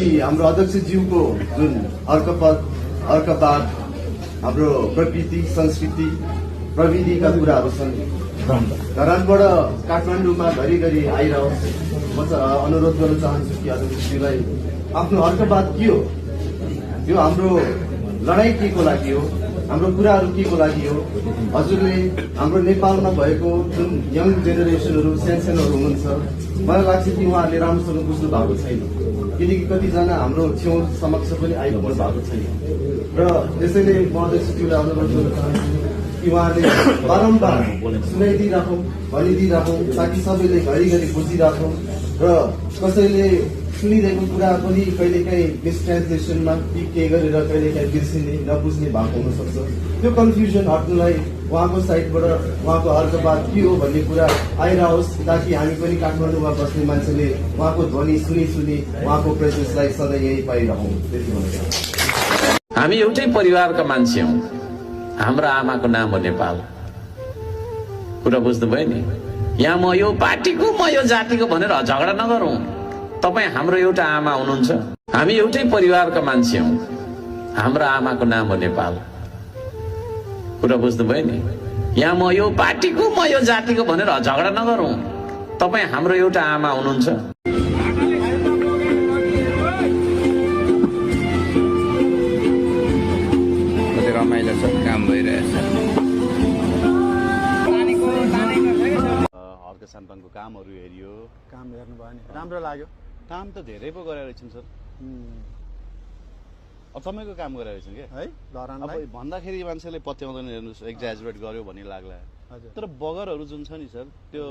कि हाम्रो अध्यक्षज्यूको जुन अर्कपात हाम्रो प्रकृति संस्कृति प्रविधिका कुराहरू छन् धरानबाट काठमाडौँमा घरिघरि आइरहोस्। म अनुरोध गर्न चाहन्छु कि अध्यक्षज्यूलाई आफ्नो अर्कपात के हो, यो हाम्रो लडाईँ के को लागि हो, हाम्रो कुराहरू के को लागि हो। हजुरले हाम्रो नेपालमा भएको जुन यङ जेनेरेसनहरू सानसानोहरू हुनुहुन्छ, मलाई लाग्छ कि उहाँहरूले राम्रोसँग बुझ्नु भएको छैन, किनकि कतिजना हाम्रो छेउ समक्ष पनि आइपुग्नु भएको छैन। र त्यसैले म अध्यक्षज्यूलाई अनुरोध गर्न चाहन्छु कि उहाँहरूले बारम्बार सुनाइदिइराखौँ, भनिदिइराखौँ, ताकि सबैले घरिघरि बुझिराखौँ र कसैले सुनिरहेको कुरा पनि कहिलेकाहीँ मिसट्रान्सलेसनमा के गरेर कहिलेकाहीँ बिर्सिने नबुझ्ने भएको हुनसक्छ। त्यो कन्फ्युजन हट्नुलाई उहाँको साइडबाट उहाँको अर्कपात के हो भन्ने कुरा आइरहोस्, ताकि हामी पनि काठमाडौँमा बस्ने मान्छेले उहाँको ध्वनि सुनी उहाँको प्रेजेन्सलाई सधैँ यही पाइरहौँ। त्यति भन्न चाहन्छु। हामी एउटै परिवारका मान्छे हौँ। हाम्रो आमाको नाम हो नेपाल। कुरा बुझ्नुभयो नि। यहाँ म यो पार्टीको म यो जातिको भनेर झगडा नगरौँ। तपाईँ हाम्रो एउटा आमा हुनुहुन्छ। हामी एउटै परिवारका मान्छे हौँ। हाम्रो आमाको नाम हो नेपाल। कुरा बुझ्नुभयो नि। यहाँ म यो पार्टीको म यो जातिको भनेर झगडा नगरौँ। तपाईँ हाम्रो एउटा आमा हुनुहुन्छ। रमाइलो छ, काम भइरहेछ। हर्क सानपाङको कामहरू हेरियो। काम हेर्नु भयो नि, राम्रो लाग्यो। काम त धेरै पो गरेर रहेछन् सर। अब समयको काम गरेर रहेछन् क्या है धरानलाई। अब भन्दाखेरि मान्छेले पत्याउँदैन, हेर्नुहोस् एक्जाजुरेट गर्यो भन्ने लाग्ला। हजुर। तर बगरहरू जुन छ नि सर, त्यो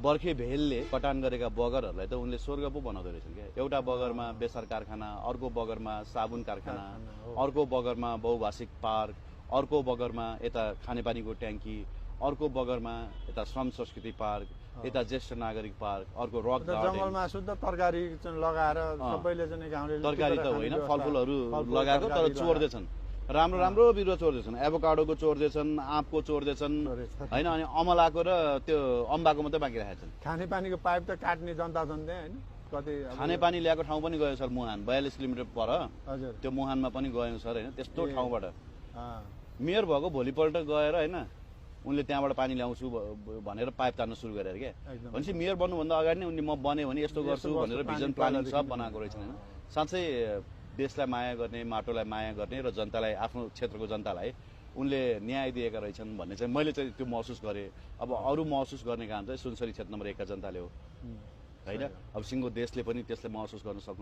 बर्खे भेलले कटान गरेका बगरहरूलाई त उनले स्वर्ग पो बनाउँदो रहेछन् क्या। एउटा बगरमा बेसार कारखाना, अर्को बगरमा साबुन कारखाना, अर्को बगरमा बहुभाषिक पार्क, अर्को बगरमा यता खानेपानीको ट्याङ्की, अर्को बगरमा यता श्रम संस्कृति पार्क, यता ज्येष्ठ नागरिक पार्क, अर्को रक गार्डन। जङ्गलमा शुद्ध तरकारी लगाएर सबैले चाहिँ गाउँले तरकारी त होइन, फलफुलहरू लगाएको तर चोर्दैछन्। राम्रो राम्रो बिरुवा चोर्दैछन्, एभोकाडोको चोर्दैछन्, आँपको चोर्दैछन् होइन, अनि अमलाको र त्यो अम्बाको मात्रै बाँकी राखेका छन्। खानेपानीको पाइप त काट्ने जनता छन् त्यहाँ होइन। कति खानेपानी ल्याएको ठाउँ पनि गयो सर, मुहान 42 किलोमिटर पर। हजुर। त्यो मुहानमा पनि गयौँ सर होइन। त्यस्तो ठाउँबाट मेयर भएको भोलिपल्ट गएर होइन, उनले त्यहाँबाट पानी ल्याउँछु भनेर पाइप तान्न सुरु गरेर क्या। भनेपछि मेयर बन्नुभन्दा अगाडि नै उनले म बने भने यस्तो गर्छु भनेर भिजन प्लानिङ सब बनाएको रहेछन् होइन। साँच्चै देशलाई माया गर्ने, माटोलाई माया गर्ने र जनतालाई, आफ्नो क्षेत्रको जनतालाई उनले न्याय दिएका रहेछन् भन्ने चाहिँ मैले चाहिँ त्यो महसुस गरेँ। अब अरू महसुस गर्ने काम चाहिँ सुनसरी क्षेत्र नम्बर 1 का जनताले हो होइन। अब सिङ्गो देशले पनि त्यसले महसुस गर्न सक्नु